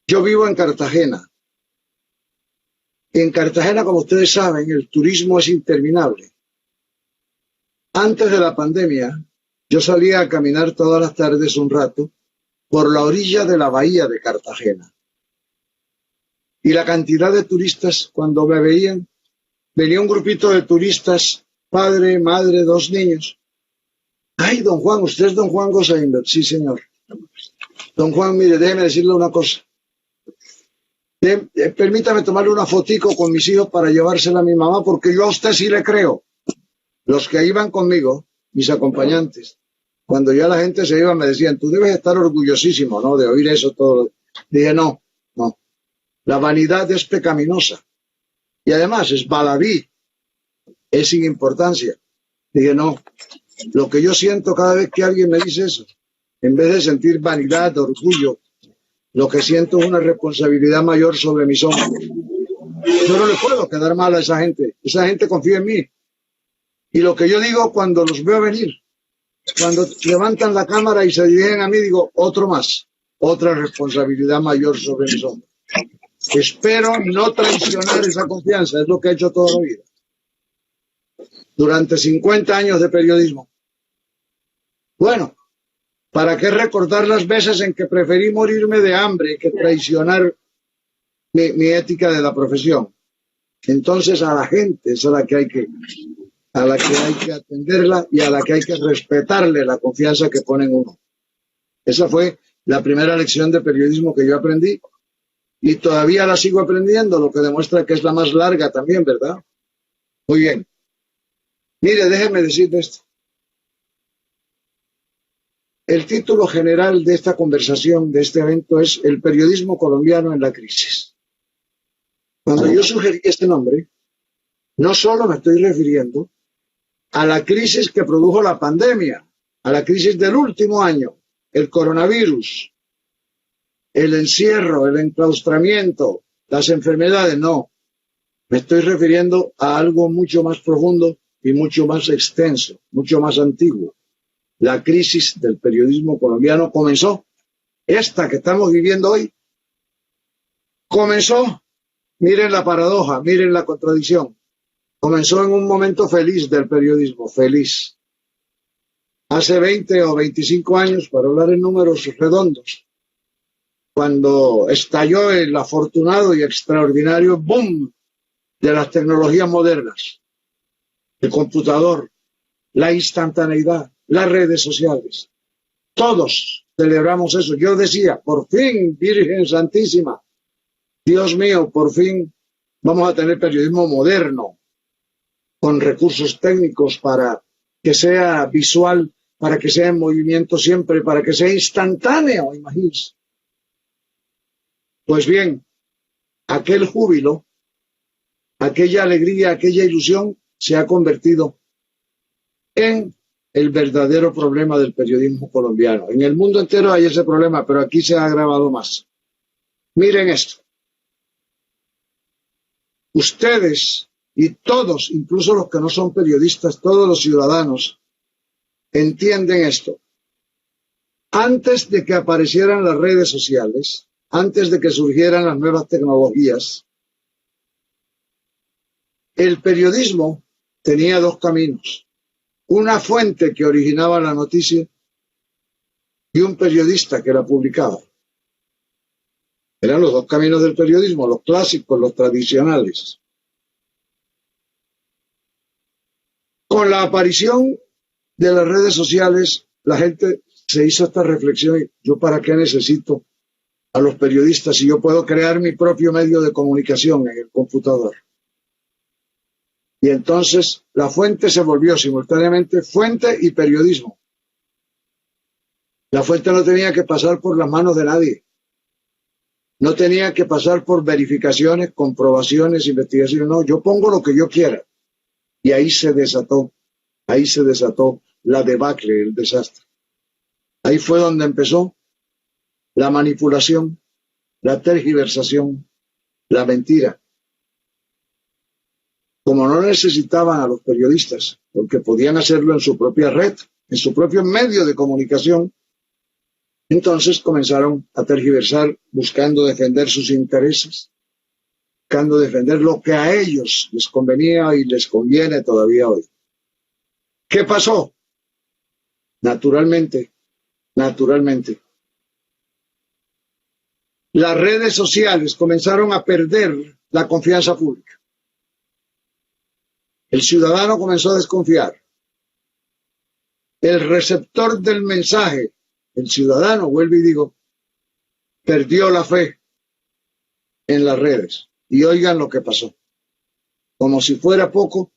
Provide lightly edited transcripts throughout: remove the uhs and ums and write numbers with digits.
Yo vivo en Cartagena. En Cartagena, como ustedes saben, el turismo es interminable. Antes de la pandemia, yo salía a caminar todas las tardes un rato por la orilla de la bahía de Cartagena. Y la cantidad de turistas, cuando me veían, venía un grupito de turistas, padre, madre, dos niños. Ay, don Juan, usted es don Juan Gosaín. Sí, señor. Don Juan, mire, déjeme decirle una cosa. Permítame tomarle una fotico con mis hijos para llevársela a mi mamá, porque yo a usted sí le creo. Los que iban conmigo, mis acompañantes, cuando ya la gente se iba, me decían, tú debes estar orgullosísimo, ¿no?, de oír eso todo. Dije, no. La vanidad es pecaminosa. Y además es baladí, es sin importancia. Dije, no. Lo que yo siento cada vez que alguien me dice eso, en vez de sentir vanidad, orgullo, lo que siento es una responsabilidad mayor sobre mis hombros. Yo no le puedo quedar mal a esa gente. Esa gente confía en mí. Y lo que yo digo cuando los veo venir, cuando levantan la cámara y se dirigen a mí, digo, otro más, otra responsabilidad mayor sobre mis hombros. Espero no traicionar esa confianza, es lo que he hecho toda la vida. Durante 50 años de periodismo. Bueno, ¿para qué recordar las veces en que preferí morirme de hambre que traicionar mi ética de la profesión? Entonces a la gente es a la que hay que atenderla y a la que hay que respetarle la confianza que pone en uno. Esa fue la primera lección de periodismo que yo aprendí y todavía la sigo aprendiendo, lo que demuestra que es la más larga también, ¿verdad? Muy bien. Mire, déjeme decirle esto. El título general de esta conversación, de este evento, es El periodismo colombiano en la crisis. Cuando yo sugerí este nombre, no solo me estoy refiriendo a la crisis que produjo la pandemia, a la crisis del último año, el coronavirus, el encierro, el enclaustramiento, las enfermedades, no. Me estoy refiriendo a algo mucho más profundo y mucho más extenso, mucho más antiguo. La crisis del periodismo colombiano comenzó, esta que estamos viviendo hoy, comenzó, miren la paradoja, miren la contradicción, comenzó en un momento feliz del periodismo, feliz. Hace 20 o 25 años, para hablar en números redondos, cuando estalló el afortunado y extraordinario boom de las tecnologías modernas, el computador, la instantaneidad, las redes sociales. Todos celebramos eso. Yo decía, por fin, Virgen Santísima, Dios mío, por fin vamos a tener periodismo moderno, con recursos técnicos para que sea visual, para que sea en movimiento siempre, para que sea instantáneo, imagínense. Pues bien, aquel júbilo, aquella alegría, aquella ilusión se ha convertido en el verdadero problema del periodismo colombiano. En el mundo entero hay ese problema, pero aquí se ha agravado más. Miren esto. Ustedes y todos, incluso los que no son periodistas, todos los ciudadanos, entienden esto. Antes de que aparecieran las redes sociales, antes de que surgieran las nuevas tecnologías, el periodismo tenía dos caminos. Una fuente que originaba la noticia y un periodista que la publicaba. Eran los dos caminos del periodismo, los clásicos, los tradicionales. Con la aparición de las redes sociales, la gente se hizo esta reflexión: ¿yo para qué necesito a los periodistas si yo puedo crear mi propio medio de comunicación en el computador? Y entonces la fuente se volvió simultáneamente fuente y periodismo. La fuente no tenía que pasar por las manos de nadie. No tenía que pasar por verificaciones, comprobaciones, investigaciones. No, yo pongo lo que yo quiera. Y ahí se desató la debacle, el desastre. Ahí fue donde empezó la manipulación, la tergiversación, la mentira. Como no necesitaban a los periodistas, porque podían hacerlo en su propia red, en su propio medio de comunicación, Entonces comenzaron a tergiversar buscando defender sus intereses, buscando defender lo que a ellos les convenía y les conviene todavía hoy. ¿Qué pasó? Naturalmente, las redes sociales comenzaron a perder la confianza pública. El ciudadano comenzó a desconfiar. El receptor del mensaje, el ciudadano, vuelvo y digo, perdió la fe en las redes. Y oigan lo que pasó. Como si fuera poco,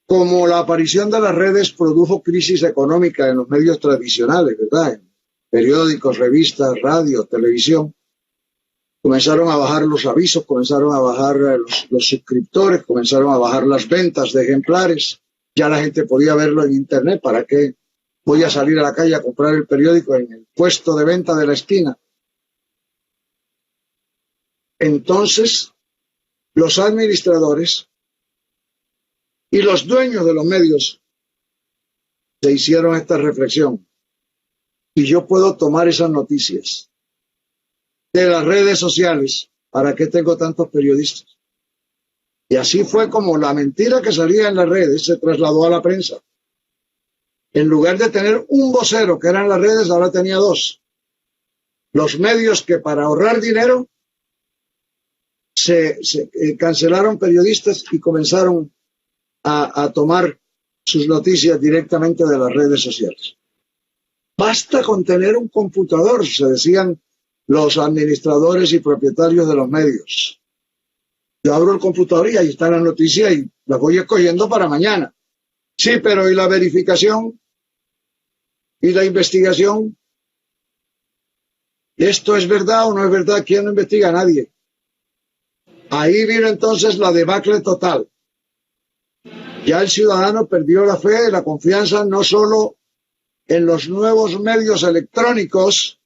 como la aparición de las redes produjo crisis económica en los medios tradicionales, ¿verdad? En periódicos, revistas, radio, televisión, comenzaron a bajar los avisos, comenzaron a bajar los suscriptores, comenzaron a bajar las ventas de ejemplares. Ya la gente podía verlo en internet. ¿Para qué voy a salir a la calle a comprar el periódico en el puesto de venta de la esquina? Entonces, los administradores y los dueños de los medios se hicieron esta reflexión. Si yo puedo tomar esas noticias de las redes sociales, ¿para qué tengo tantos periodistas? Y así fue como la mentira que salía en las redes se trasladó a la prensa. En lugar de tener un vocero, que eran las redes, ahora tenía dos. Los medios que para ahorrar dinero se cancelaron periodistas y comenzaron a tomar sus noticias directamente de las redes sociales. Basta con tener un computador, se decían los administradores y propietarios de los medios. Yo abro el computador y ahí está la noticia y la voy escogiendo para mañana. Sí, pero ¿y la verificación? ¿Y la investigación? ¿Esto es verdad o no es verdad? ¿Quién no investiga? Nadie. Ahí vino entonces la debacle total. Ya el ciudadano perdió la fe, la confianza, no solo en los nuevos medios electrónicos,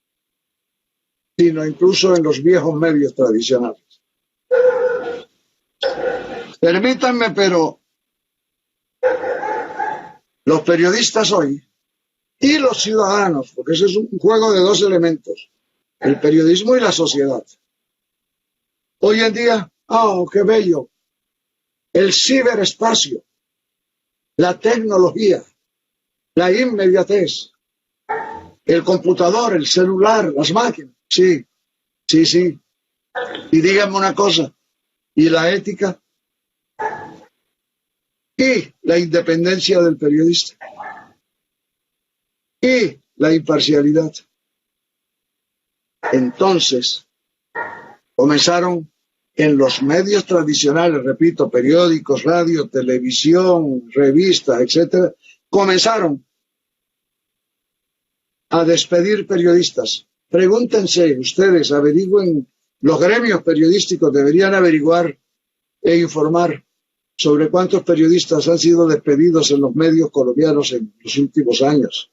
sino incluso en los viejos medios tradicionales. Permítanme, pero los periodistas hoy y los ciudadanos, porque ese es un juego de dos elementos, el periodismo y la sociedad. Hoy en día, ¡oh, qué bello! El ciberespacio, la tecnología, la inmediatez, el computador, el celular, las máquinas. Sí. Y díganme una cosa, ¿y la ética? ¿Y la independencia del periodista? ¿Y la imparcialidad? Entonces, comenzaron en los medios tradicionales, repito, periódicos, radio, televisión, revistas, etcétera, comenzaron a despedir periodistas. Pregúntense ustedes, averigüen, los gremios periodísticos deberían averiguar e informar sobre cuántos periodistas han sido despedidos en los medios colombianos en los últimos años,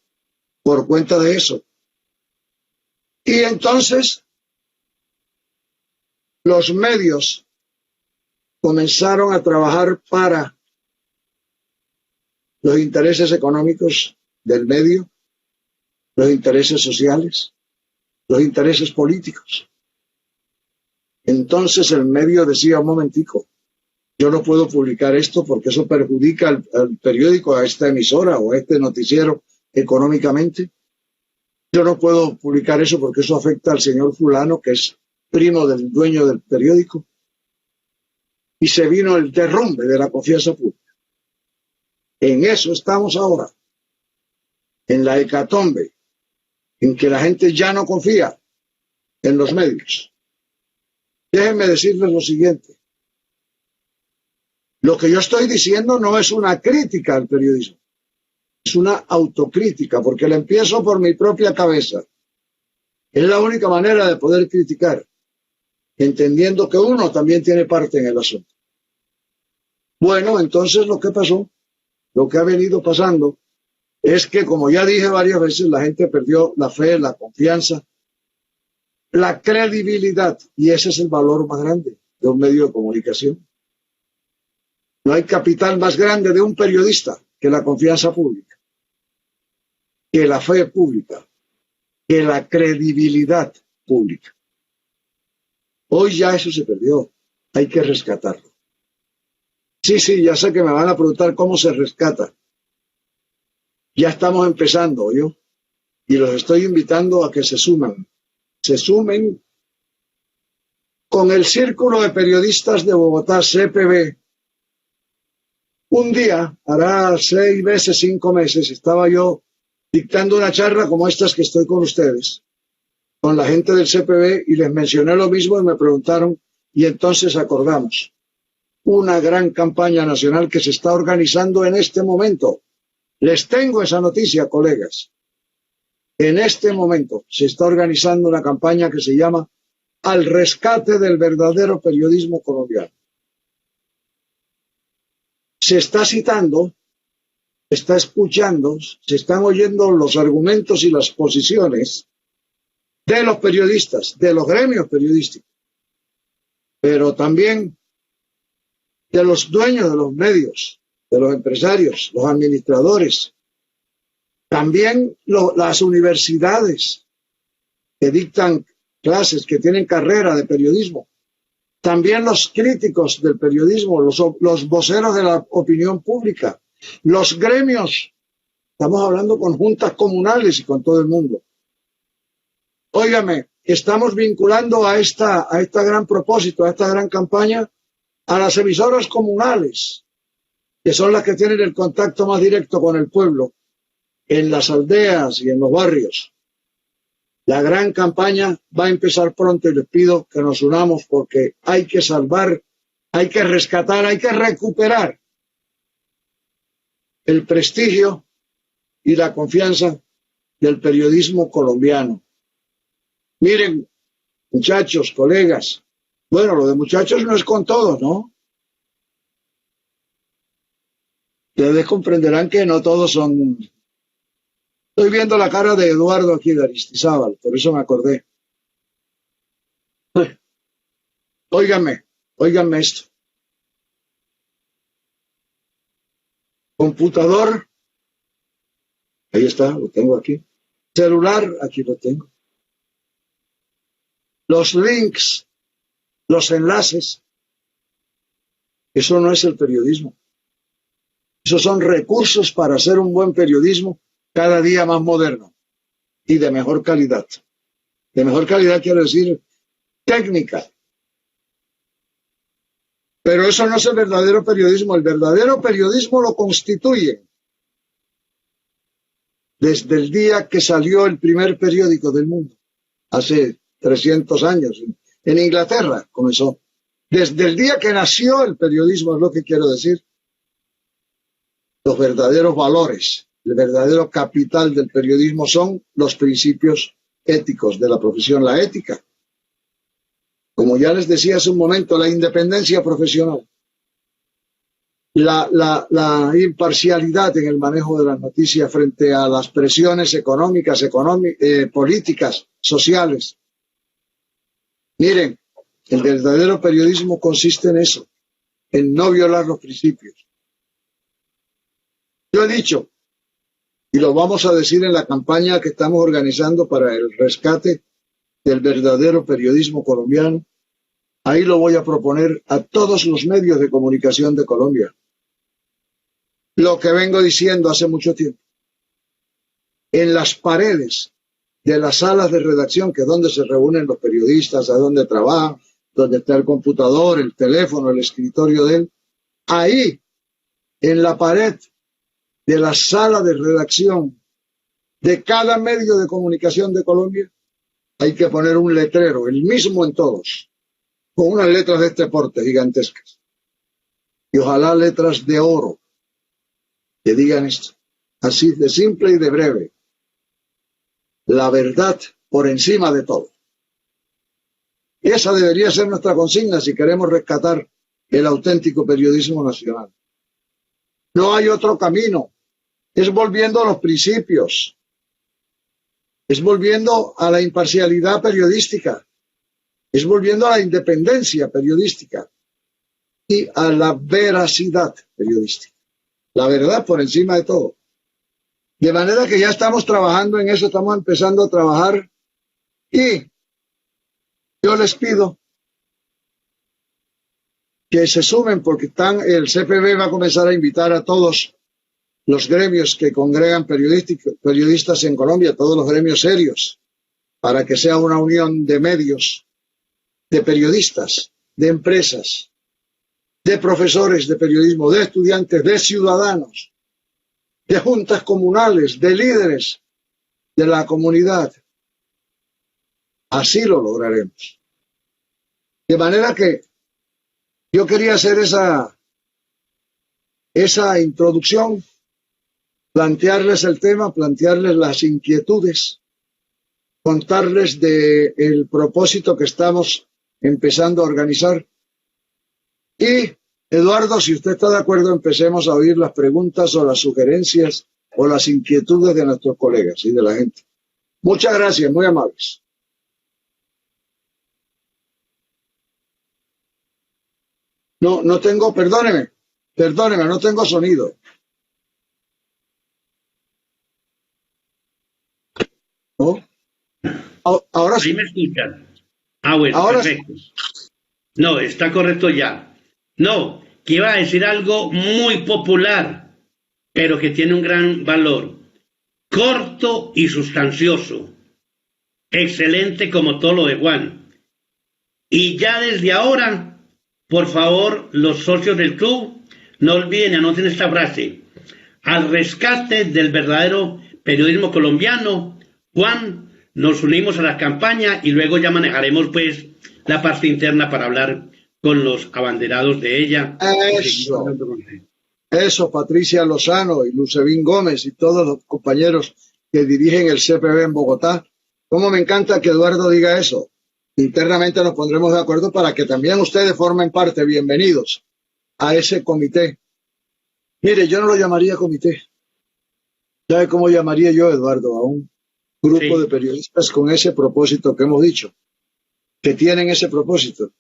por cuenta de eso. Y entonces, los medios comenzaron a trabajar para los intereses económicos del medio, los intereses sociales, los intereses políticos. Entonces el medio decía, un momentico, yo no puedo publicar esto porque eso perjudica al periódico, a esta emisora o a este noticiero económicamente. Yo no puedo publicar eso porque eso afecta al señor fulano, que es primo del dueño del periódico. Y se vino el derrumbe de la confianza pública. En eso estamos ahora, en la hecatombe, en que la gente ya no confía en los medios. Déjenme decirles lo siguiente. Lo que yo estoy diciendo no es una crítica al periodismo, es una autocrítica, porque la empiezo por mi propia cabeza. Es la única manera de poder criticar, entendiendo que uno también tiene parte en el asunto. Bueno, entonces lo que pasó, lo que ha venido pasando, es que, como ya dije varias veces, la gente perdió la fe, la confianza, la credibilidad, y ese es el valor más grande de un medio de comunicación. No hay capital más grande de un periodista que la confianza pública. que la fe pública, que la credibilidad pública. Hoy ya eso se perdió, hay que rescatarlo. Sí, ya sé que me van a preguntar cómo se rescata. Ya estamos empezando, ¿yo? Y los estoy invitando a que se sumen con el Círculo de Periodistas de Bogotá, CPB. Un día, hará 6 meses, 5 meses, estaba yo dictando una charla como estas que estoy con ustedes, con la gente del CPB, y les mencioné lo mismo y me preguntaron, y entonces acordamos una gran campaña nacional que se está organizando en este momento. Les tengo esa noticia, colegas. En este momento se está organizando una campaña que se llama Al rescate del verdadero periodismo colombiano. Se está citando, se está escuchando, se están oyendo los argumentos y las posiciones de los periodistas, de los gremios periodísticos, pero también de los dueños de los medios, de los empresarios, los administradores, también las universidades que dictan clases, que tienen carrera de periodismo, también los críticos del periodismo, los voceros de la opinión pública, los gremios. Estamos hablando con juntas comunales y con todo el mundo. Óigame, estamos vinculando a esta gran propósito, a esta gran campaña, a las emisoras comunales, que son las que tienen el contacto más directo con el pueblo, en las aldeas y en los barrios. La gran campaña va a empezar pronto y les pido que nos unamos porque hay que salvar, hay que rescatar, hay que recuperar el prestigio y la confianza del periodismo colombiano. Miren, muchachos, colegas, bueno, lo de muchachos no es con todos, ¿no? Ustedes comprenderán que no todos son... Estoy viendo la cara de Eduardo aquí de Aristizábal, por eso me acordé. Óiganme esto. Computador, ahí está, lo tengo aquí. Celular, aquí lo tengo. Los links, los enlaces, eso no es el periodismo. Esos son recursos para hacer un buen periodismo cada día más moderno y de mejor calidad. De mejor calidad quiero decir técnica. Pero eso no es el verdadero periodismo. El verdadero periodismo lo constituye desde el día que salió el primer periódico del mundo, hace 300 años. En Inglaterra comenzó. Desde el día que nació el periodismo, es lo que quiero decir. Los verdaderos valores, el verdadero capital del periodismo son los principios éticos de la profesión, la ética. Como ya les decía hace un momento, la independencia profesional, la imparcialidad en el manejo de las noticias frente a las presiones económicas, políticas, sociales. Miren, el verdadero periodismo consiste en eso, en no violar los principios. Yo he dicho, y lo vamos a decir en la campaña que estamos organizando para el rescate del verdadero periodismo colombiano, ahí lo voy a proponer a todos los medios de comunicación de Colombia. Lo que vengo diciendo hace mucho tiempo. En las paredes de las salas de redacción, que es donde se reúnen los periodistas, a donde trabajan, donde está el computador, el teléfono, el escritorio de él, ahí, en la pared de la sala de redacción de cada medio de comunicación de Colombia, hay que poner un letrero, el mismo en todos, con unas letras de este porte gigantescas. Y ojalá letras de oro que digan esto, así de simple y de breve. La verdad por encima de todo. Esa debería ser nuestra consigna si queremos rescatar el auténtico periodismo nacional. No hay otro camino. Es volviendo a los principios. Es volviendo a la imparcialidad periodística. Es volviendo a la independencia periodística y a la veracidad periodística. La verdad por encima de todo. De manera que ya estamos trabajando en eso, estamos empezando a trabajar y yo les pido que se sumen porque el CPB va a comenzar a invitar a todos los gremios que congregan periodistas en Colombia, todos los gremios serios, para que sea una unión de medios, de periodistas, de empresas, de profesores de periodismo, de estudiantes, de ciudadanos, de juntas comunales, de líderes de la comunidad. Así lo lograremos. De manera que yo quería hacer esa introducción, plantearles el tema, plantearles las inquietudes, contarles del propósito que estamos empezando a organizar. Y, Eduardo, si usted está de acuerdo, empecemos a oír las preguntas o las sugerencias o las inquietudes de nuestros colegas y de la gente. Muchas gracias, muy amables. No tengo, perdóneme, no tengo sonido. ¿No? Ahora sí. Ahí me escuchan. Bueno, ahora perfecto. Sí. No, está correcto ya. No, que iba a decir algo muy popular, pero que tiene un gran valor. Corto y sustancioso. Excelente como todo lo de Juan. Y ya desde ahora, por favor, los socios del club, no olviden, anoten esta frase. Al rescate del verdadero periodismo colombiano, Juan, nos unimos a la campaña y luego ya manejaremos pues la parte interna para hablar con los abanderados de ella. Eso, Patricia Lozano y Lucevín Gómez y todos los compañeros que dirigen el CPB en Bogotá. Cómo me encanta que Eduardo diga eso. Internamente nos pondremos de acuerdo para que también ustedes formen parte. Bienvenidos a ese comité. Mire, yo no lo llamaría comité. ¿Sabe cómo llamaría yo, Eduardo, a un grupo de periodistas con ese propósito que hemos dicho? Que tienen ese propósito.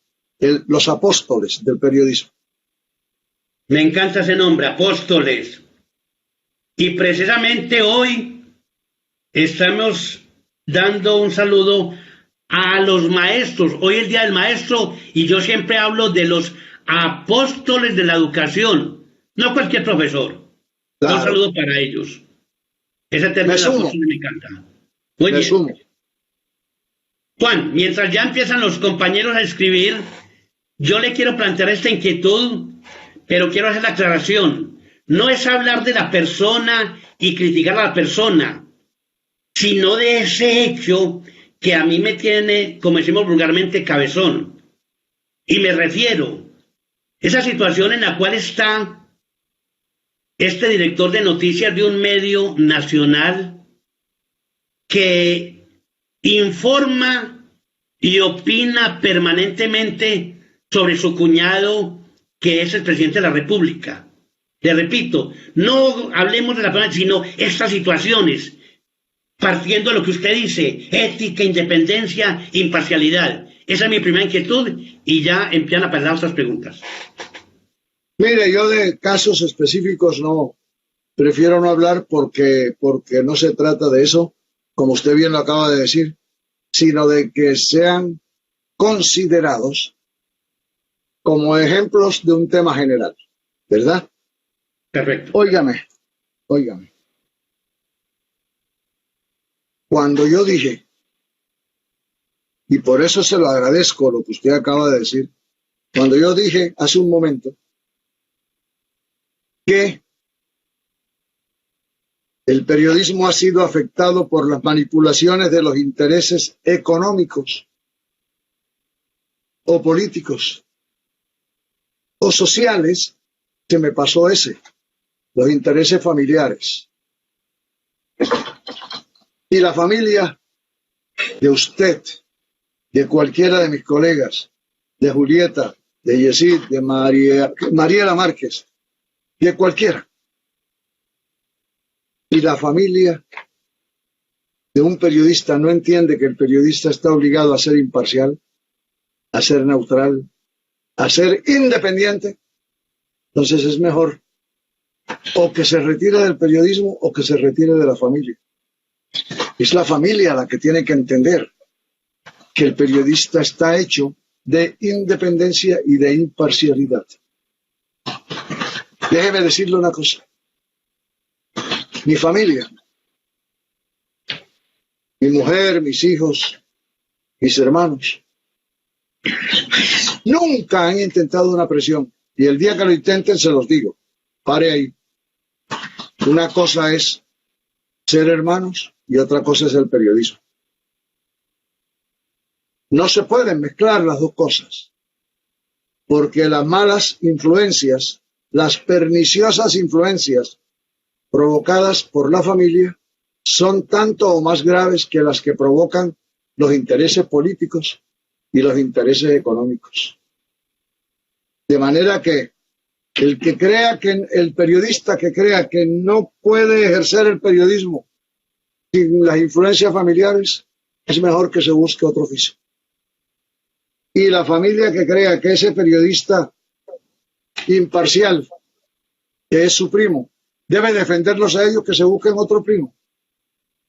Los apóstoles del periodismo. Me encanta ese nombre, apóstoles. Y precisamente hoy estamos dando un saludo a los maestros. Hoy es el Día del Maestro y yo siempre hablo de los apóstoles de la educación, no cualquier profesor. Claro. Un saludo para ellos. Ese término me encanta. Muy bien. Juan, mientras ya empiezan los compañeros a escribir, yo le quiero plantear esta inquietud, pero quiero hacer la aclaración. No es hablar de la persona y criticar a la persona, sino de ese hecho que a mí me tiene, como decimos vulgarmente, cabezón. Y me refiero a esa situación en la cual está este director de noticias de un medio nacional que informa y opina permanentemente sobre su cuñado, que es el presidente de la República. Le repito, no hablemos de la persona, sino estas situaciones, partiendo de lo que usted dice, ética, independencia, imparcialidad. Esa es mi primera inquietud y ya empiezan a pasar otras preguntas. Mire, yo de casos específicos no, prefiero no hablar porque no se trata de eso, como usted bien lo acaba de decir, sino de que sean considerados como ejemplos de un tema general, ¿verdad? Perfecto. Óigame. Cuando yo dije, y por eso se lo agradezco lo que usted acaba de decir, cuando yo dije hace un momento que el periodismo ha sido afectado por las manipulaciones de los intereses económicos o políticos o sociales, se me pasó los intereses familiares. Y la familia de usted, de cualquiera de mis colegas, de Julieta, de Yesid, de Mariela Márquez, de cualquiera. Y la familia de un periodista no entiende que el periodista está obligado a ser imparcial, a ser neutral, a ser independiente. Entonces es mejor o que se retire del periodismo o que se retire de la familia. Es la familia la que tiene que entender que el periodista está hecho de independencia y de imparcialidad. Déjeme decirle una cosa. Mi familia, mi mujer, mis hijos, mis hermanos, nunca han intentado una presión. Y el día que lo intenten, se los digo. Pare ahí. Una cosa es ser hermanos y otra cosa es el periodismo. No se pueden mezclar las dos cosas, porque las malas influencias, las perniciosas influencias provocadas por la familia son tanto o más graves que las que provocan los intereses políticos y los intereses económicos. De manera que el periodista que crea que no puede ejercer el periodismo sin las influencias familiares, es mejor que se busque otro oficio. Y la familia que crea que ese periodista imparcial, que es su primo, debe defenderlos a ellos, que se busquen otro primo.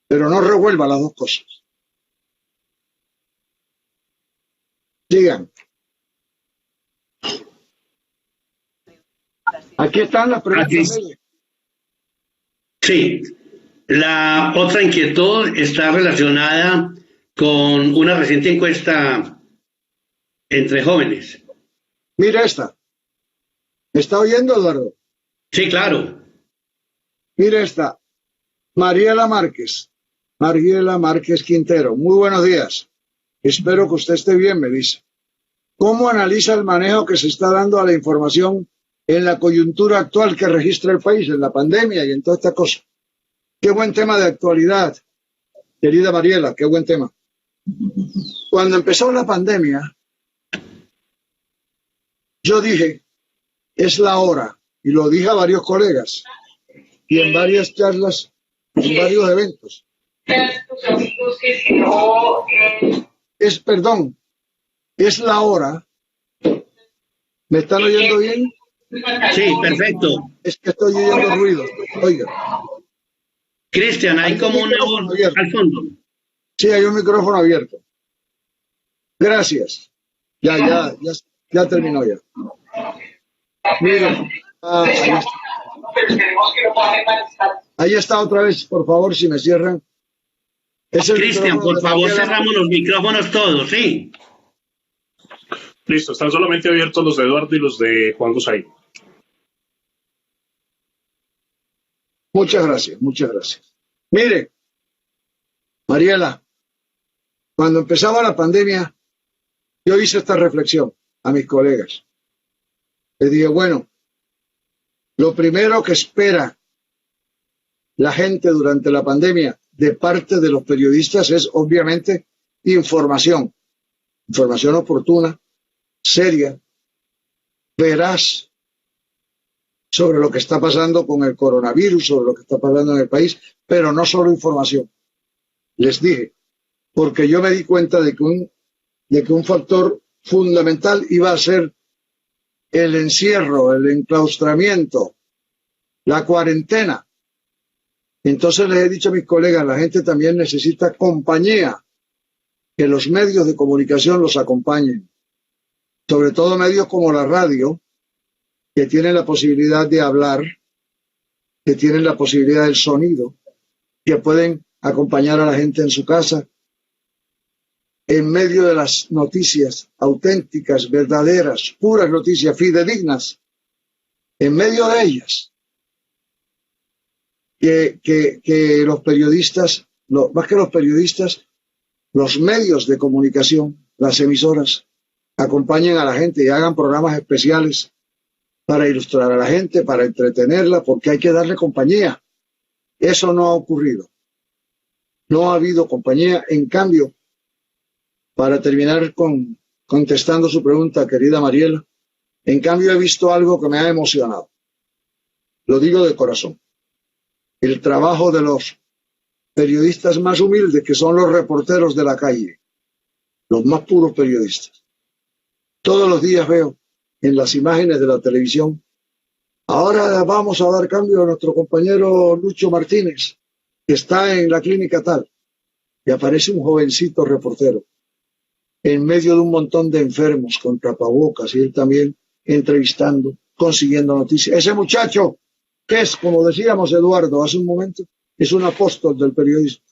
Pero no revuelva las dos cosas. Sigan. Aquí están las preguntas. Sí. La otra inquietud está relacionada con una reciente encuesta entre jóvenes. Mira esta. ¿Me está oyendo, Eduardo? Sí, claro. Mira esta. Mariela Márquez Quintero. Muy buenos días. Espero que usted esté bien, me dice. ¿Cómo analiza el manejo que se está dando a la información en la coyuntura actual que registra el país, en la pandemia y en toda esta cosa? Qué buen tema de actualidad, querida Mariela, qué buen tema. Cuando empezó la pandemia, yo dije, es la hora, y lo dije a varios colegas, y en varias charlas, en varios eventos. Es la hora. ¿Me están oyendo bien? Sí, perfecto. Es que estoy oyendo ruido. Oiga. Cristian, hay como una voz al fondo. Sí, hay un micrófono abierto. Gracias. Ya terminó ya. Miren, ahí está otra vez, por favor, si me cierran. Cristian, por favor, cerramos los micrófonos todos, ¿sí? Listo, están solamente abiertos los de Eduardo y los de Juan Gusay. Muchas gracias, muchas gracias. Mire, Mariela, cuando empezaba la pandemia, yo hice esta reflexión a mis colegas. Les dije, bueno, lo primero que espera la gente durante la pandemia de parte de los periodistas es, obviamente, información oportuna, seria, veraz, sobre lo que está pasando con el coronavirus, sobre lo que está pasando en el país, pero no solo información. Les dije, porque yo me di cuenta de que un factor fundamental iba a ser el encierro, el enclaustramiento, la cuarentena. Entonces les he dicho a mis colegas, la gente también necesita compañía, que los medios de comunicación los acompañen, sobre todo medios como la radio, que tienen la posibilidad de hablar, que tienen la posibilidad del sonido, que pueden acompañar a la gente en su casa, en medio de las noticias auténticas, verdaderas, puras noticias, fidedignas, en medio de ellas, que los periodistas, más que los periodistas, los medios de comunicación, las emisoras, acompañen a la gente y hagan programas especiales para ilustrar a la gente, para entretenerla, porque hay que darle compañía. Eso no ha ocurrido. No ha habido compañía. En cambio, para terminar contestando su pregunta, querida Mariela, en cambio he visto algo que me ha emocionado. Lo digo de corazón. El trabajo de los periodistas más humildes, que son los reporteros de la calle, los más puros periodistas. Todos los días veo en las imágenes de la televisión Ahora vamos a dar cambio a nuestro compañero Lucho Martínez, que está en la clínica tal, y aparece un jovencito reportero en medio de un montón de enfermos con tapabocas y él también entrevistando, consiguiendo noticias. Ese muchacho, que es, como decíamos Eduardo hace un momento, es un apóstol del periodismo.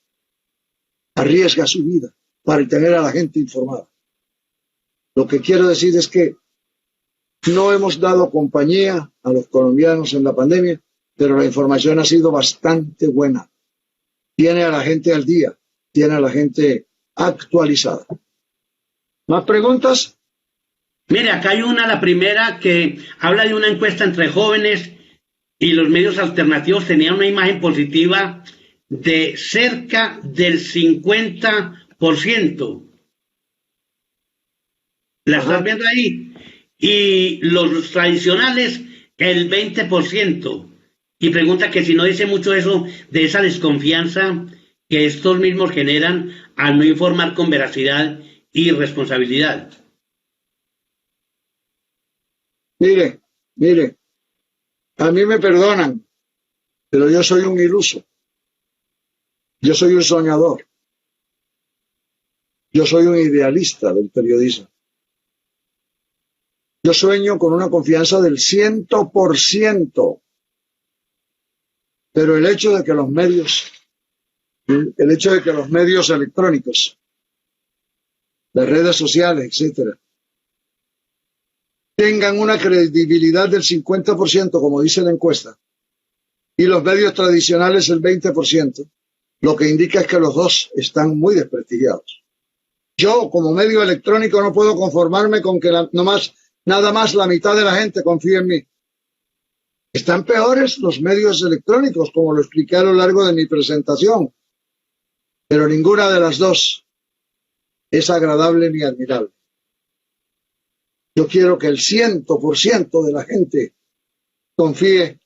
Arriesga su vida para tener a la gente informada. Lo que quiero decir es que no hemos dado compañía a los colombianos en la pandemia, pero la información ha sido bastante buena. Tiene a la gente al día, tiene a la gente actualizada. ¿Más preguntas? Mire, acá hay una, la primera, que habla de una encuesta entre jóvenes y los medios alternativos tenían una imagen positiva de cerca del 50%. ¿La estás Ajá. viendo ahí? Y los tradicionales, el 20%. Y pregunta que si no dice mucho eso de esa desconfianza que estos mismos generan al no informar con veracidad y responsabilidad. Mire, mire, a mí me perdonan, pero yo soy un iluso, yo soy un soñador, yo soy un idealista del periodismo. Yo sueño con una confianza del 100%, pero el hecho de que los medios electrónicos, las redes sociales, etcétera, tengan una credibilidad del 50%, como dice la encuesta, y los medios tradicionales el 20%, lo que indica es que los dos están muy desprestigiados. Yo, como medio electrónico, no puedo conformarme con que nada más la mitad de la gente confíe en mí. Están peores los medios electrónicos, como lo expliqué a lo largo de mi presentación, pero ninguna de las dos es agradable ni admirable. Yo quiero que el 100% de la gente confíe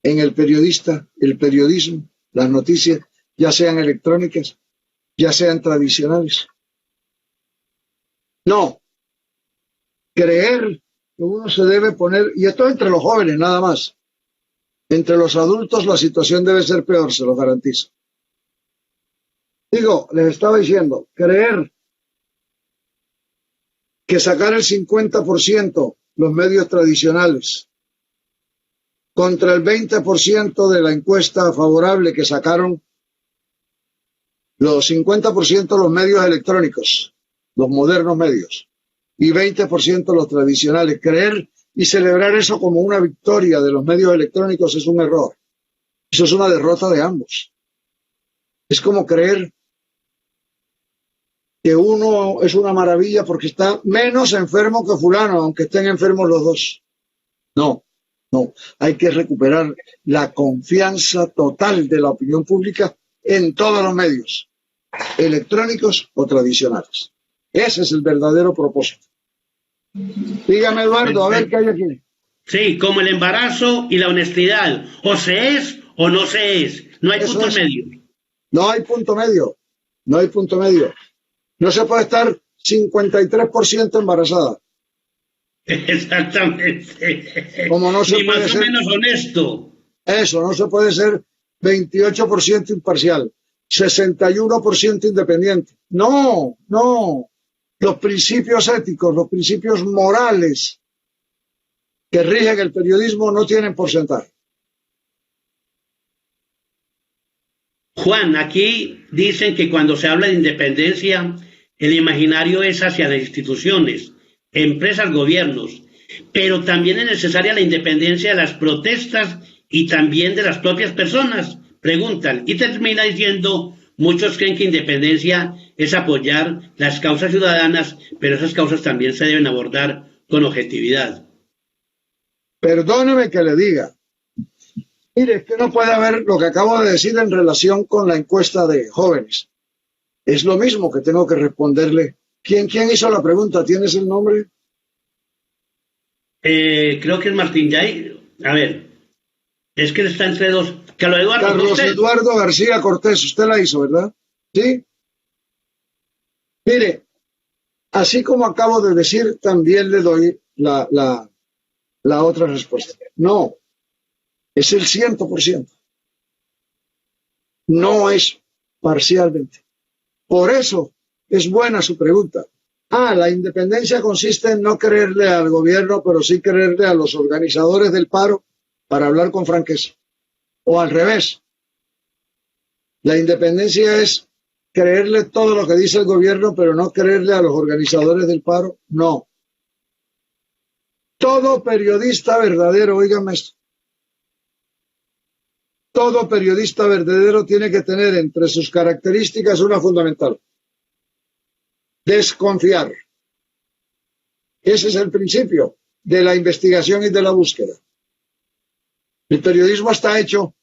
en el periodista, el periodismo, las noticias, ya sean electrónicas, ya sean tradicionales. No, creer que uno se debe poner, y esto entre los jóvenes nada más, entre los adultos la situación debe ser peor, se lo garantizo. Digo, les estaba diciendo, creer que sacar el 50% los medios tradicionales contra el 20% de la encuesta favorable que sacaron los 50% los medios electrónicos, los modernos medios, y 20% los tradicionales. Creer y celebrar eso como una victoria de los medios electrónicos es un error. Eso es una derrota de ambos. Es como creer que uno es una maravilla porque está menos enfermo que fulano, aunque estén enfermos los dos. No, no. Hay que recuperar la confianza total de la opinión pública en todos los medios, electrónicos o tradicionales. Ese es el verdadero propósito. Dígame, Eduardo, a ver qué hay aquí. Sí, como el embarazo y la honestidad. O se es o no se es. No hay Eso punto es. medio. No hay punto medio. No hay punto medio. No se puede estar 53% embarazada. Exactamente. Como no se Ni puede más o ser, menos honesto. eso, no se puede ser 28% imparcial, 61% independiente. No, no. Los principios éticos, los principios morales que rigen el periodismo no tienen porcentaje. Juan, aquí dicen que cuando se habla de independencia, el imaginario es hacia las instituciones, empresas, gobiernos, pero también es necesaria la independencia de las protestas y también de las propias personas, preguntan, y termina diciendo, muchos creen que independencia es apoyar las causas ciudadanas, pero esas causas también se deben abordar con objetividad. Perdóneme que le diga. Mire, es que no puede haber lo que acabo de decir en relación con la encuesta de jóvenes. Es lo mismo que tengo que responderle. ¿Quién hizo la pregunta? ¿Tienes el nombre? Creo que es Martín Yay. A ver, es que está entre dos. Carlos Eduardo, ¿no Carlos usted? Eduardo García Cortés. Usted la hizo, ¿verdad? Sí. Mire, así como acabo de decir, también le doy la otra respuesta. No, Es el 100%. No es parcialmente. Por eso es buena su pregunta. La independencia consiste en no creerle al gobierno, pero sí creerle a los organizadores del paro para hablar con franqueza. O al revés. La independencia es creerle todo lo que dice el gobierno, pero no creerle a los organizadores del paro. No. Todo periodista verdadero, oígame esto, todo periodista verdadero tiene que tener entre sus características una fundamental: desconfiar. Ese es el principio de la investigación y de la búsqueda. El periodismo está hecho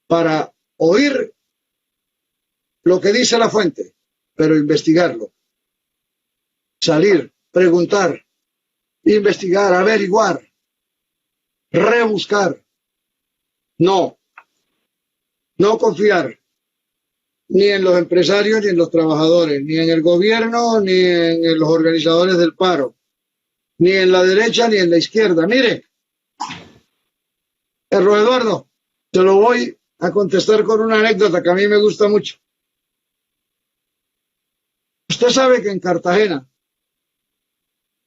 para oír lo que dice la fuente, pero investigarlo. Salir, preguntar, investigar, averiguar, rebuscar. No confiar ni en los empresarios ni en los trabajadores, ni en el gobierno ni en los organizadores del paro, ni en la derecha ni en la izquierda. Mire, Erro Eduardo, te lo voy a contestar con una anécdota que a mí me gusta mucho. Usted sabe que en Cartagena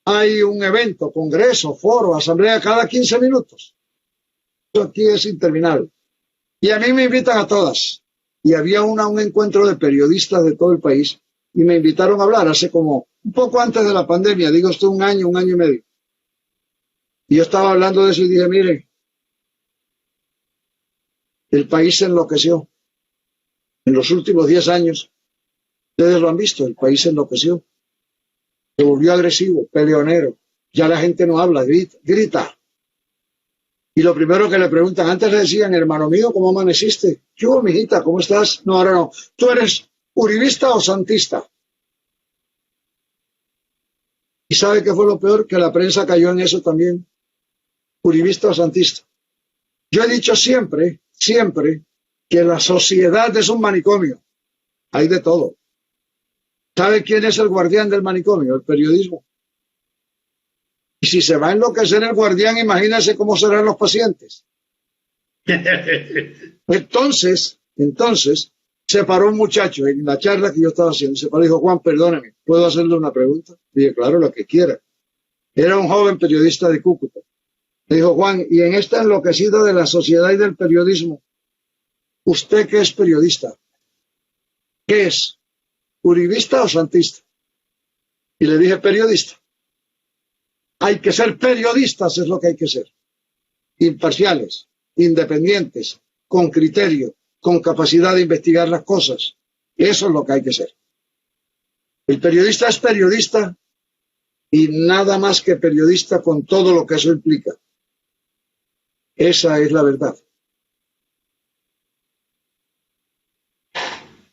hay un evento, congreso, foro, asamblea cada 15 minutos. Eso aquí es interminable. Y a mí me invitan a todas. Y había un encuentro de periodistas de todo el país y me invitaron a hablar hace como un poco antes de la pandemia, digo esto un año y medio. Y yo estaba hablando de eso y dije, mire, el país se enloqueció. En los últimos 10 años, ustedes lo han visto, el país se enloqueció. Se volvió agresivo, peleonero. Ya la gente no habla, grita. Y lo primero que le preguntan, antes le decían, hermano mío, ¿cómo amaneciste? Yo, mijita, ¿cómo estás? No, ahora no. ¿Tú eres uribista o santista? ¿Y sabe qué fue lo peor? Que la prensa cayó en eso también. Uribista o santista. Yo he dicho siempre, que la sociedad es un manicomio. Hay de todo. ¿Sabe quién es el guardián del manicomio? El periodismo. Y si se va a enloquecer el guardián, imagínense cómo serán los pacientes. Entonces, se paró un muchacho en la charla que yo estaba haciendo. Se paró y dijo, Juan, perdóneme, ¿puedo hacerle una pregunta? Dije, claro, lo que quiera. Era un joven periodista de Cúcuta. Le dijo, Juan, y en esta enloquecida de la sociedad y del periodismo, ¿usted qué es periodista? ¿Qué es? ¿Uribista o santista? Y le dije, periodista. Hay que ser periodistas, es lo que hay que ser. Imparciales, independientes, con criterio, con capacidad de investigar las cosas. Eso es lo que hay que ser. El periodista es periodista y nada más que periodista con todo lo que eso implica. Esa es la verdad.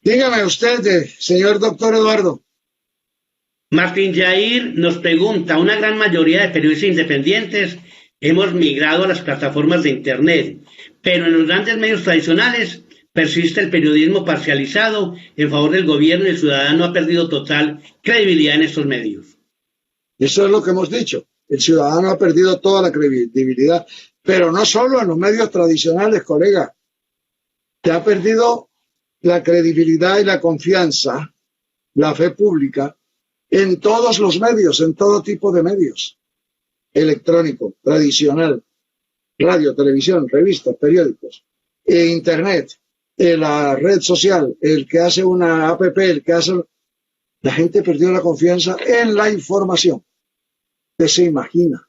Dígame usted, señor doctor Eduardo. Martín Jair nos pregunta, una gran mayoría de periodistas independientes hemos migrado a las plataformas de Internet, pero en los grandes medios tradicionales persiste el periodismo parcializado en favor del gobierno y el ciudadano ha perdido total credibilidad en estos medios. Eso es lo que hemos dicho. El ciudadano ha perdido toda la credibilidad, pero no solo en los medios tradicionales, colega. Se ha perdido la credibilidad y la confianza, la fe pública, en todos los medios, en todo tipo de medios. Electrónico, tradicional, radio, televisión, revistas, periódicos, internet, la red social, el que hace una app, el que hace... La gente perdió la confianza en la información. ¿Usted se imagina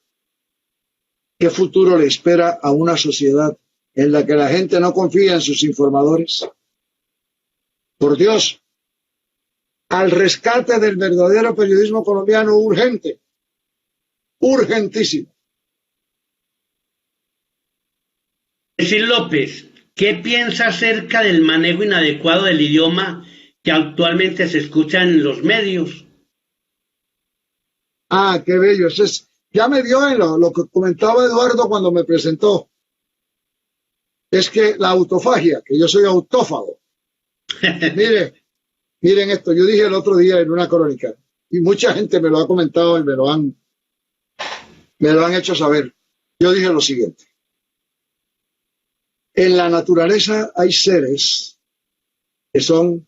qué futuro le espera a una sociedad en la que la gente no confía en sus informadores? Por Dios, al rescate del verdadero periodismo colombiano urgente, urgentísimo. Cecil López, ¿qué piensa acerca del manejo inadecuado del idioma que actualmente se escucha en los medios? Qué bello. Ya me dio en lo que comentaba Eduardo cuando me presentó. Es que la autofagia, que yo soy autófago. Miren esto, yo dije el otro día en una crónica, y mucha gente me lo ha comentado y me lo han hecho saber. Yo dije lo siguiente. En la naturaleza hay seres que son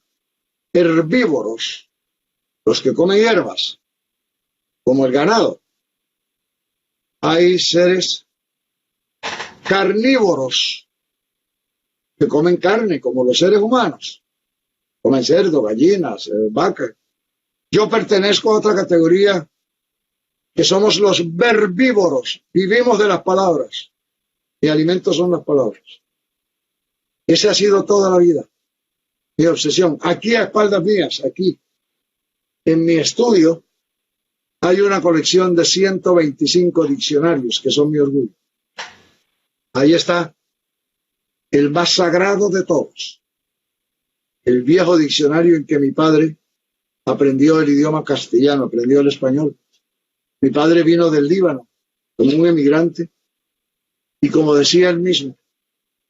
herbívoros, los que comen hierbas, como el ganado. Hay seres carnívoros que comen carne, como los seres humanos. Comen cerdo, gallinas, vacas. Yo pertenezco a otra categoría que somos los verbívoros. Vivimos de las palabras. Mi alimento son las palabras. Esa ha sido toda la vida mi obsesión. Aquí a espaldas mías, aquí, en mi estudio, hay una colección de 125 diccionarios que son mi orgullo. Ahí está el más sagrado de todos, el viejo diccionario en que mi padre aprendió el idioma castellano, aprendió el español. Mi padre vino del Líbano como un emigrante y, como decía él mismo,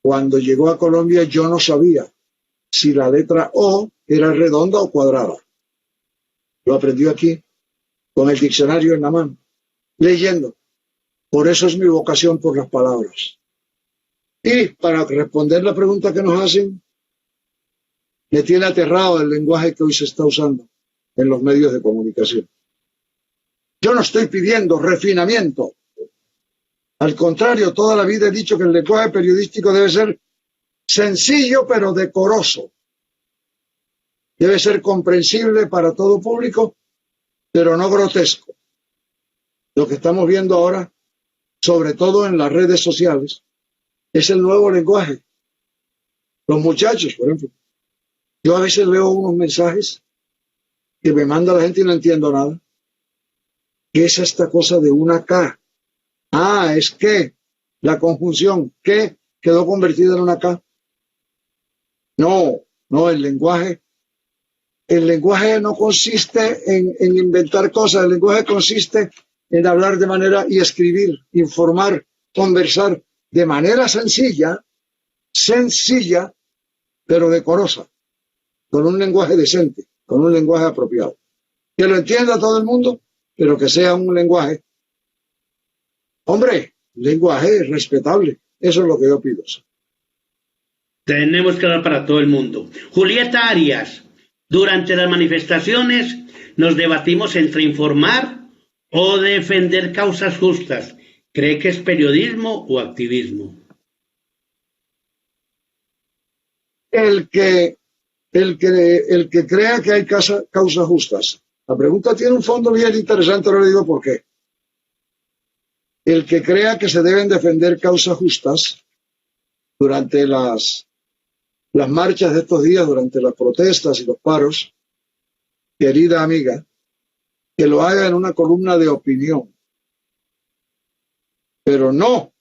cuando llegó a Colombia yo no sabía si la letra O era redonda o cuadrada. Lo aprendió aquí, con el diccionario en la mano, leyendo. Por eso es mi vocación por las palabras. Y para responder la pregunta que nos hacen, me tiene aterrado el lenguaje que hoy se está usando en los medios de comunicación. Yo no estoy pidiendo refinamiento. Al contrario, toda la vida he dicho que el lenguaje periodístico debe ser sencillo pero decoroso. Debe ser comprensible para todo público, pero no grotesco. Lo que estamos viendo ahora, sobre todo en las redes sociales, es el nuevo lenguaje. Los muchachos, por ejemplo. Yo a veces leo unos mensajes que me manda la gente y no entiendo nada. ¿Qué es esta cosa de una K? Ah, es que la conjunción que quedó convertida en una K. No, el lenguaje no consiste en inventar cosas, el lenguaje consiste en hablar de manera y escribir, informar, conversar de manera sencilla, pero decorosa, con un lenguaje decente, con un lenguaje apropiado. Que lo entienda todo el mundo, pero que sea un lenguaje, lenguaje respetable. Eso es lo que yo pido. Tenemos que dar para todo el mundo. Julieta Arias, durante las manifestaciones nos debatimos entre informar o defender causas justas. ¿Cree que es periodismo o activismo? El que crea que hay causas justas. La pregunta tiene un fondo bien interesante, ahora le digo por qué. El que crea que se deben defender causas justas durante las marchas de estos días, durante las protestas y los paros, querida amiga, que lo haga en una columna de opinión, pero no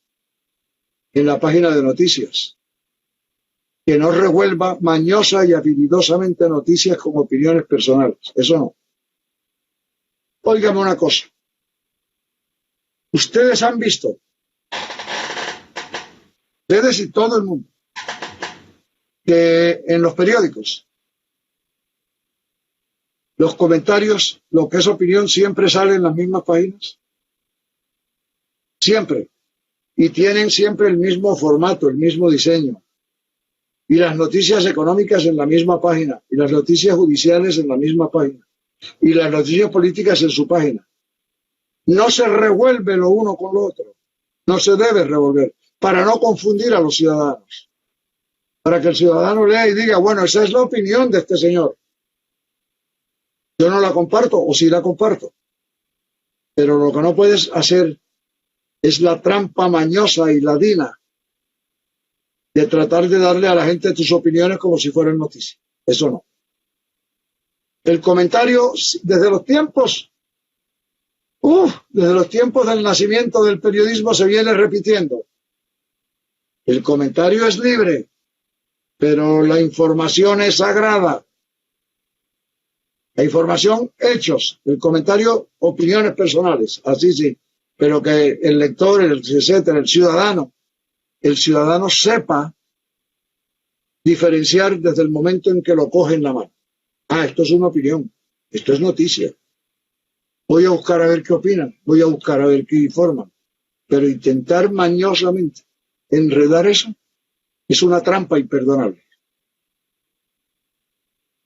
en la página de noticias, que no revuelva mañosa y habilidosamente noticias con opiniones personales, eso no. Óigame una cosa, ustedes han visto, ustedes y todo el mundo, que en los periódicos los comentarios, lo que es opinión, siempre salen en las mismas páginas. Siempre. Y tienen siempre el mismo formato, el mismo diseño. Y las noticias económicas en la misma página. Y las noticias judiciales en la misma página. Y las noticias políticas en su página. No se revuelve lo uno con lo otro. No se debe revolver. Para no confundir a los ciudadanos. Para que el ciudadano lea y diga, bueno, esa es la opinión de este señor. Yo no la comparto, o sí la comparto. Pero lo que no puedes hacer es la trampa mañosa y ladina de tratar de darle a la gente tus opiniones como si fueran noticias. Eso no. El comentario desde los tiempos del nacimiento del periodismo se viene repitiendo. El comentario es libre, pero la información es sagrada. La información, hechos. El comentario, opiniones personales. Así sí. Pero que el lector, etcétera, el ciudadano sepa diferenciar desde el momento en que lo coge en la mano. Ah, esto es una opinión. Esto es noticia. Voy a buscar a ver qué opinan. Voy a buscar a ver qué informan. Pero intentar mañosamente enredar eso, Es una trampa imperdonable.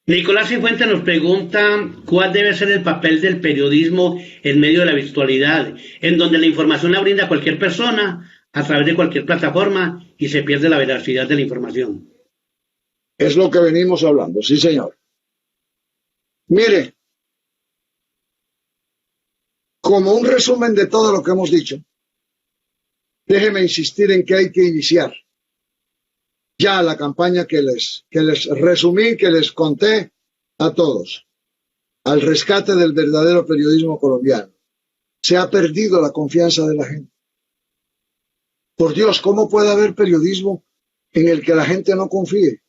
Nicolás Cifuentes nos pregunta cuál debe ser el papel del periodismo en medio de la virtualidad, en donde la información la brinda cualquier persona a través de cualquier plataforma y se pierde la veracidad de la información. Es lo que venimos hablando, sí señor. Mire, como un resumen de todo lo que hemos dicho, déjeme insistir en que hay que iniciar ya la campaña que les resumí, que les conté a todos, al rescate del verdadero periodismo colombiano. Se ha perdido la confianza de la gente. Por Dios, ¿cómo puede haber periodismo en el que la gente no confíe?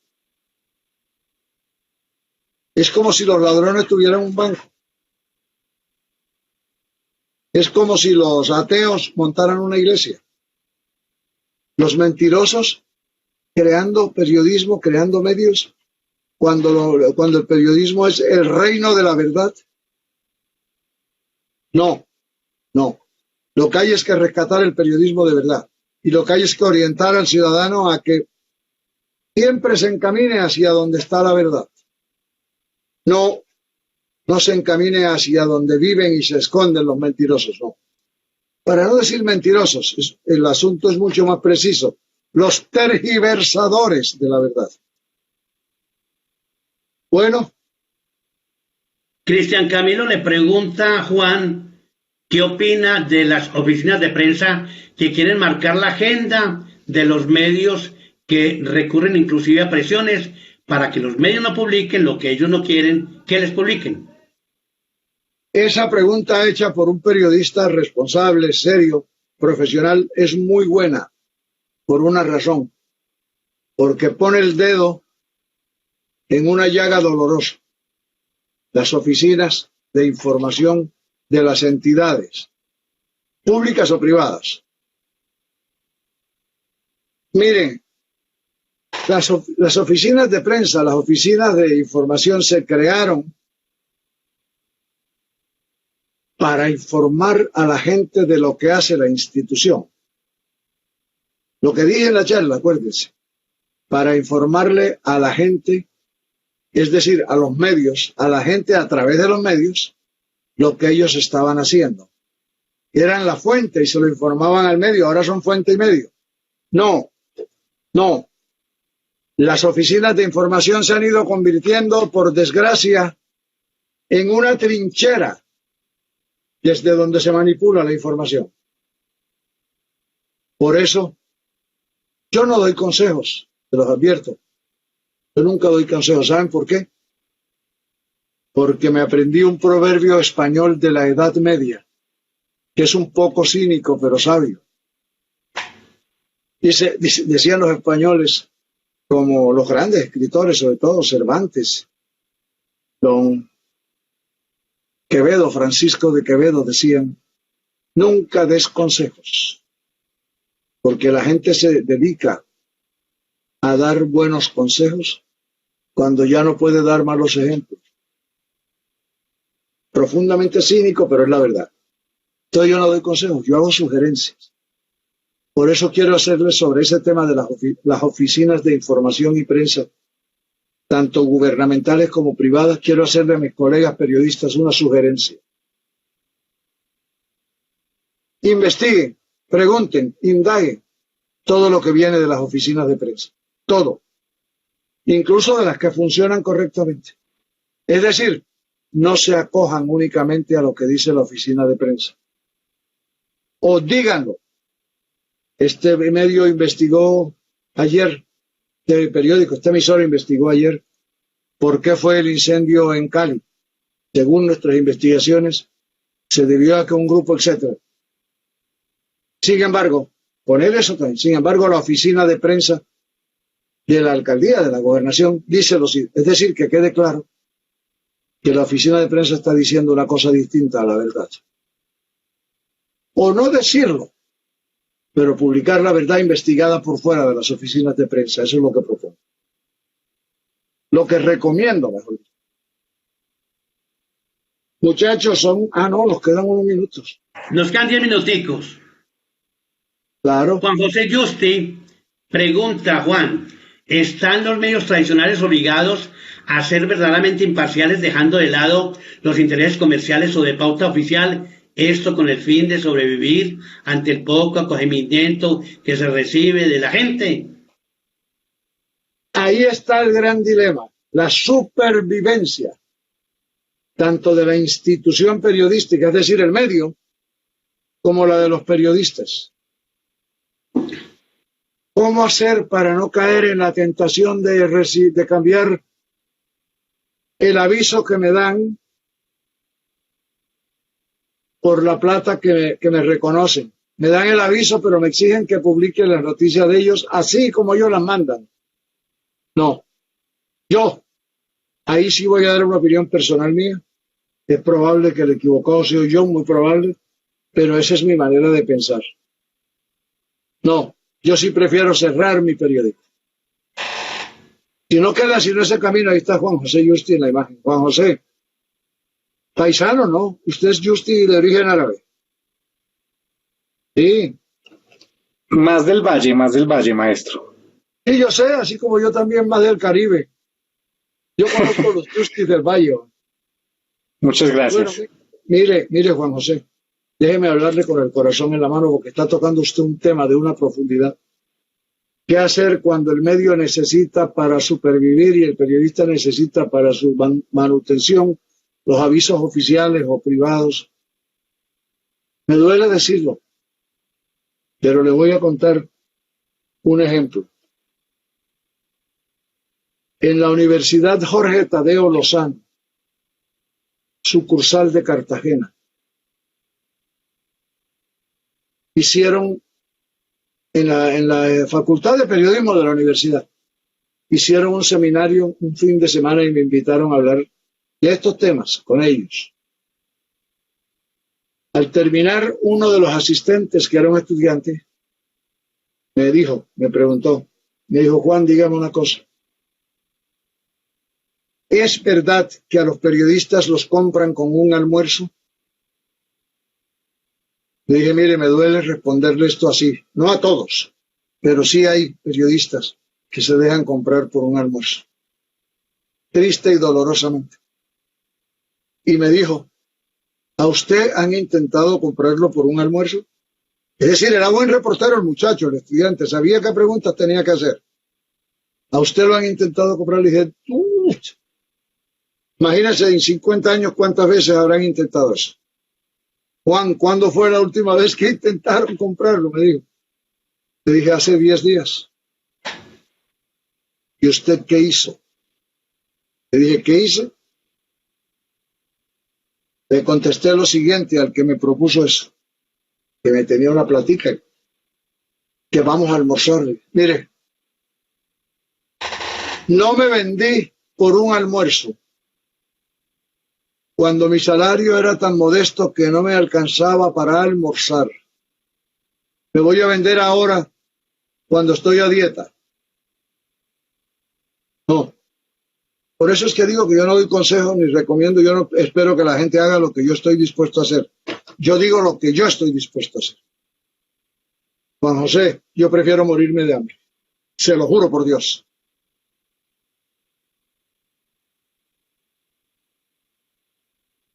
Es como si los ladrones tuvieran un banco. Es como si los ateos montaran una iglesia. Los mentirosos creando periodismo, creando medios, cuando el periodismo es el reino de la verdad. No. Lo que hay es que rescatar el periodismo de verdad. Y lo que hay es que orientar al ciudadano a que siempre se encamine hacia donde está la verdad. No se encamine hacia donde viven y se esconden los mentirosos, no. Para no decir mentirosos, el asunto es mucho más preciso. Los tergiversadores de la verdad. Bueno. Cristian Camilo le pregunta a Juan qué opina de las oficinas de prensa que quieren marcar la agenda de los medios, que recurren inclusive a presiones para que los medios no publiquen lo que ellos no quieren que les publiquen. Esa pregunta hecha por un periodista responsable, serio, profesional, es muy buena. Por una razón, porque pone el dedo en una llaga dolorosa. Las oficinas de información de las entidades, públicas o privadas. Miren, las oficinas de prensa, las oficinas de información se crearon para informar a la gente de lo que hace la institución. Lo que dije en la charla, acuérdense, para informarle a la gente, es decir, a los medios, a la gente a través de los medios, lo que ellos estaban haciendo. Eran la fuente y se lo informaban al medio, ahora son fuente y medio. No. Las oficinas de información se han ido convirtiendo, por desgracia, en una trinchera desde donde se manipula la información. Por eso, yo no doy consejos, se los advierto. Yo nunca doy consejos. ¿Saben por qué? Porque me aprendí un proverbio español de la Edad Media, que es un poco cínico, pero sabio. Decían los españoles, como los grandes escritores, sobre todo Cervantes, don Quevedo, Francisco de Quevedo, decían, nunca des consejos. Porque la gente se dedica a dar buenos consejos cuando ya no puede dar malos ejemplos. Profundamente cínico, pero es la verdad. Entonces yo no doy consejos, yo hago sugerencias. Por eso quiero hacerles sobre ese tema de las oficinas de información y prensa, tanto gubernamentales como privadas, quiero hacerle a mis colegas periodistas una sugerencia. Investiguen. Pregunten, indaguen todo lo que viene de las oficinas de prensa. Todo. Incluso de las que funcionan correctamente. Es decir, no se acojan únicamente a lo que dice la oficina de prensa. O díganlo. Este medio investigó ayer, este periódico, esta emisora investigó ayer por qué fue el incendio en Cali. Según nuestras investigaciones, se debió a que un grupo, etcétera. Sin embargo, poner eso también. Sin embargo, la oficina de prensa de la alcaldía, de la gobernación, dice lo siguiente. Es decir, que quede claro que la oficina de prensa está diciendo una cosa distinta a la verdad. O no decirlo, pero publicar la verdad investigada por fuera de las oficinas de prensa. Eso es lo que propongo. Lo que recomiendo, mejor dicho. Muchachos, nos quedan unos minutos. Nos quedan 10 minuticos. Claro. Juan José Justi Pregunta Juan, ¿están los medios tradicionales obligados a ser verdaderamente imparciales, dejando de lado los intereses comerciales o de pauta oficial? Esto con el fin de sobrevivir ante el poco acogimiento que se recibe de la gente. Ahí está el gran dilema, la supervivencia, tanto de la institución periodística, es decir, el medio, como la de los periodistas. ¿Cómo hacer para no caer en la tentación de cambiar el aviso que me dan por la plata que me reconocen? Me dan el aviso, pero me exigen que publique las noticias de ellos así como ellos las mandan. No, yo, ahí sí voy a dar una opinión personal mía. Es probable que el equivocado sea yo, muy probable, pero esa es mi manera de pensar. No, yo sí prefiero cerrar mi periódico. Si no queda sino ese camino, ahí está Juan José Yusti en la imagen. Juan José, paisano, ¿no? Usted es Yusti de origen árabe. Sí. Más del valle, maestro. Sí, yo sé, así como yo también más del Caribe. Yo conozco los Justis del Valle. Muchas gracias. Bueno, mire, Juan José, déjeme hablarle con el corazón en la mano porque está tocando usted un tema de una profundidad. ¿Qué hacer cuando el medio necesita para supervivir y el periodista necesita para su manutención los avisos oficiales o privados? Me duele decirlo, pero le voy a contar un ejemplo. En la Universidad Jorge Tadeo Lozano, sucursal de Cartagena, hicieron en la Facultad de Periodismo de la universidad, hicieron un seminario un fin de semana y me invitaron a hablar de estos temas con ellos. Al terminar, uno de los asistentes, que era un estudiante, me preguntó, Juan, dígame una cosa. ¿Es verdad que a los periodistas los compran con un almuerzo? Le dije, mire, me duele responderle esto así. No a todos, pero sí hay periodistas que se dejan comprar por un almuerzo. Triste y dolorosamente. Y me dijo, ¿a usted han intentado comprarlo por un almuerzo? Es decir, era buen reportero el muchacho, el estudiante, sabía qué preguntas tenía que hacer. ¿A usted lo han intentado comprar? Le dije, imagínense en 50 años cuántas veces habrán intentado eso. Juan, ¿cuándo fue la última vez que intentaron comprarlo? Me dijo. Le dije, hace 10 días. ¿Y usted qué hizo? Le dije, ¿qué hice? Le contesté lo siguiente al que me propuso eso, que me tenía una platica, que vamos a almorzar. Mire, no me vendí por un almuerzo, cuando mi salario era tan modesto que no me alcanzaba para almorzar. Me voy a vender ahora cuando estoy a dieta. No. Por eso es que digo que yo no doy consejos ni recomiendo, yo no espero que la gente haga lo que yo estoy dispuesto a hacer. Yo digo lo que yo estoy dispuesto a hacer. Juan José, yo prefiero morirme de hambre. Se lo juro por Dios.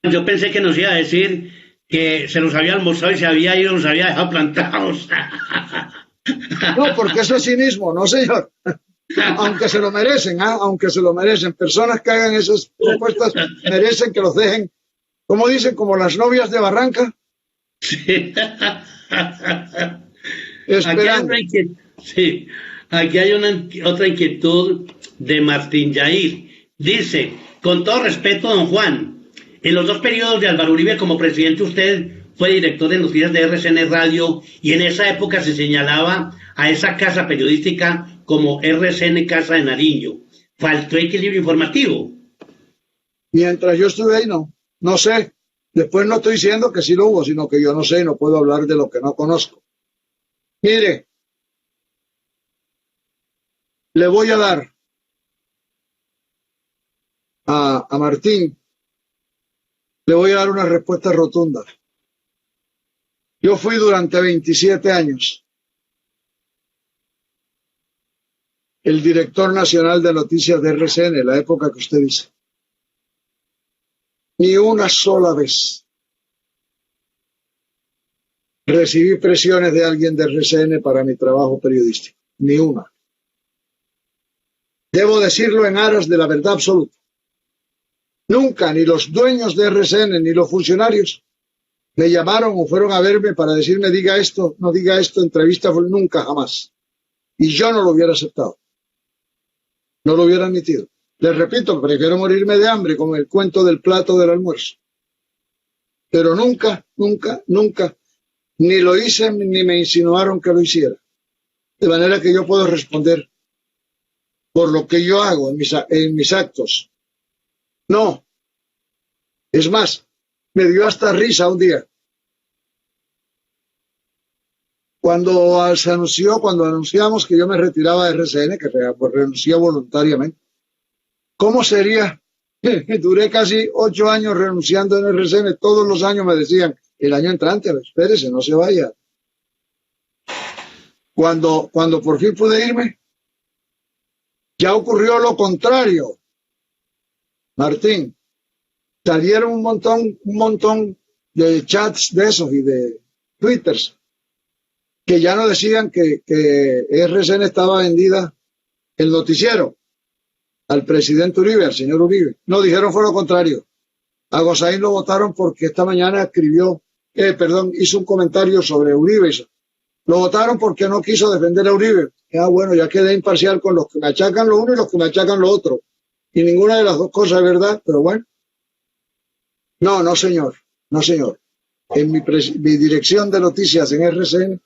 Yo pensé que nos iba a decir que se los había almorzado y se había ido, nos había dejado plantados. No, porque eso es cinismo, no señor. Aunque se lo merecen, aunque se lo merecen. Personas que hagan esas propuestas merecen que los dejen, como dicen, como las novias de Barranca. Sí. Esperando. Aquí hay otra inquietud de Martín Yair. Dice, con todo respeto, don Juan, en los dos periodos de Álvaro Uribe como presidente usted fue director de noticias de RCN Radio y en esa época se señalaba a esa casa periodística como RCN Casa de Nariño. ¿Faltó equilibrio informativo? Mientras yo estuve ahí, no sé. Después no estoy diciendo que sí lo hubo, sino que yo no sé y no puedo hablar de lo que no conozco. Mire, le voy a dar a Martín, le voy a dar una respuesta rotunda. Yo fui durante 27 años el director nacional de noticias de RCN, la época que usted dice. Ni una sola vez recibí presiones de alguien de RCN para mi trabajo periodístico. Ni una. Debo decirlo en aras de la verdad absoluta. Nunca, ni los dueños de RCN, ni los funcionarios, me llamaron o fueron a verme para decirme diga esto, no diga esto, entrevista, nunca, jamás. Y yo no lo hubiera aceptado. No lo hubiera admitido. Les repito, prefiero morirme de hambre con el cuento del plato del almuerzo. Pero nunca, nunca, nunca, ni lo hice ni me insinuaron que lo hiciera. De manera que yo puedo responder por lo que yo hago en mis actos. No. Es más, me dio hasta risa un día. Cuando anunciamos que yo me retiraba de RCN, que renuncié voluntariamente, ¿cómo sería? Duré casi 8 años renunciando en RCN. Todos los años me decían, el año entrante, espérese, no se vaya. Cuando por fin pude irme, ya ocurrió lo contrario. Martín, salieron un montón de chats de esos y de twitters que ya no decían que RCN estaba vendida el noticiero al presidente Uribe, al señor Uribe. No, dijeron fue lo contrario. A Gozaín lo votaron porque esta mañana hizo un comentario sobre Uribe. Lo votaron porque no quiso defender a Uribe. Bueno, ya quedé imparcial con los que me achacan lo uno y los que me achacan lo otro. Y ninguna de las dos cosas es verdad, pero bueno. No, señor. No, señor. En mi dirección de noticias en RCN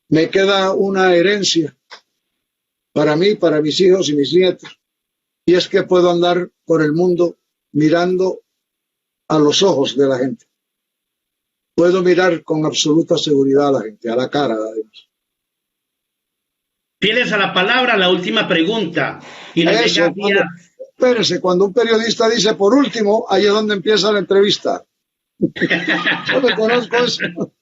me queda una herencia para mí, para mis hijos y mis nietos. Y es que puedo andar por el mundo mirando a los ojos de la gente. Puedo mirar con absoluta seguridad a la gente, a la cara, además. Tienes a la palabra la última pregunta. Y espérese, cuando un periodista dice por último, ahí es donde empieza la entrevista. Yo me conozco eso.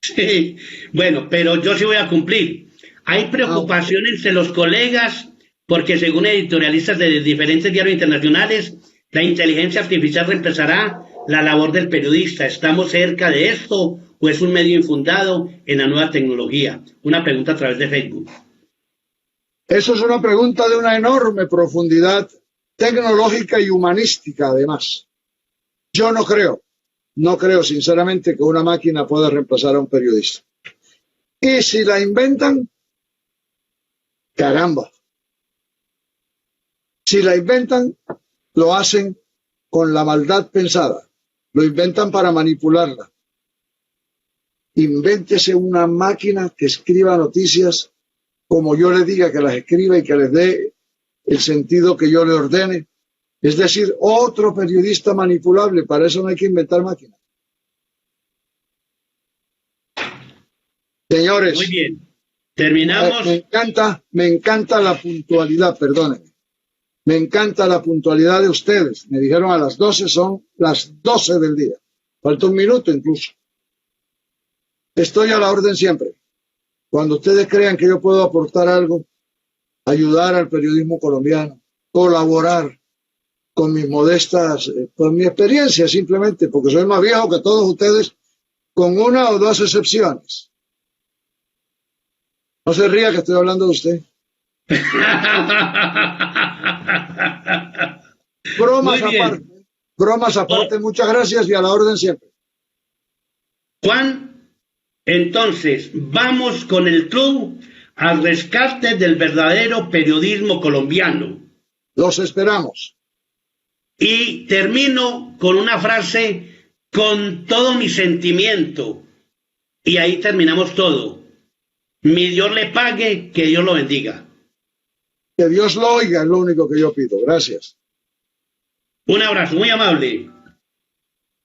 Sí, bueno, pero yo sí voy a cumplir. Hay preocupación entre los colegas porque según editorialistas de diferentes diarios internacionales, la inteligencia artificial reemplazará la labor del periodista. ¿Estamos cerca de esto o es un medio infundado en la nueva tecnología? Una pregunta a través de Facebook. Eso es una pregunta de una enorme profundidad tecnológica y humanística, además. Yo no creo sinceramente que una máquina pueda reemplazar a un periodista. Y si la inventan, caramba. Si la inventan, lo hacen con la maldad pensada. Lo inventan para manipularla. Invéntese una máquina que escriba noticias como yo le diga que las escriba y que les dé el sentido que yo le ordene. Es decir, otro periodista manipulable. Para eso no hay que inventar máquinas. Señores. Muy bien. Terminamos. Me encanta la puntualidad, perdónenme. Me encanta la puntualidad de ustedes. Me dijeron a las 12, son las 12 del día. Falta un minuto incluso. Estoy a la orden siempre. Cuando ustedes crean que yo puedo aportar algo, ayudar al periodismo colombiano, colaborar con mis modestas, con mi experiencia simplemente, porque soy más viejo que todos ustedes, con una o dos excepciones. No se ría que estoy hablando de usted. Bromas aparte, muchas gracias y a la orden siempre. Juan, entonces, vamos con el club al rescate del verdadero periodismo colombiano. Los esperamos. Y termino con una frase con todo mi sentimiento. Y ahí terminamos todo. Mi Dios le pague, que Dios lo bendiga. Que Dios lo oiga, es lo único que yo pido. Gracias. Un abrazo muy amable.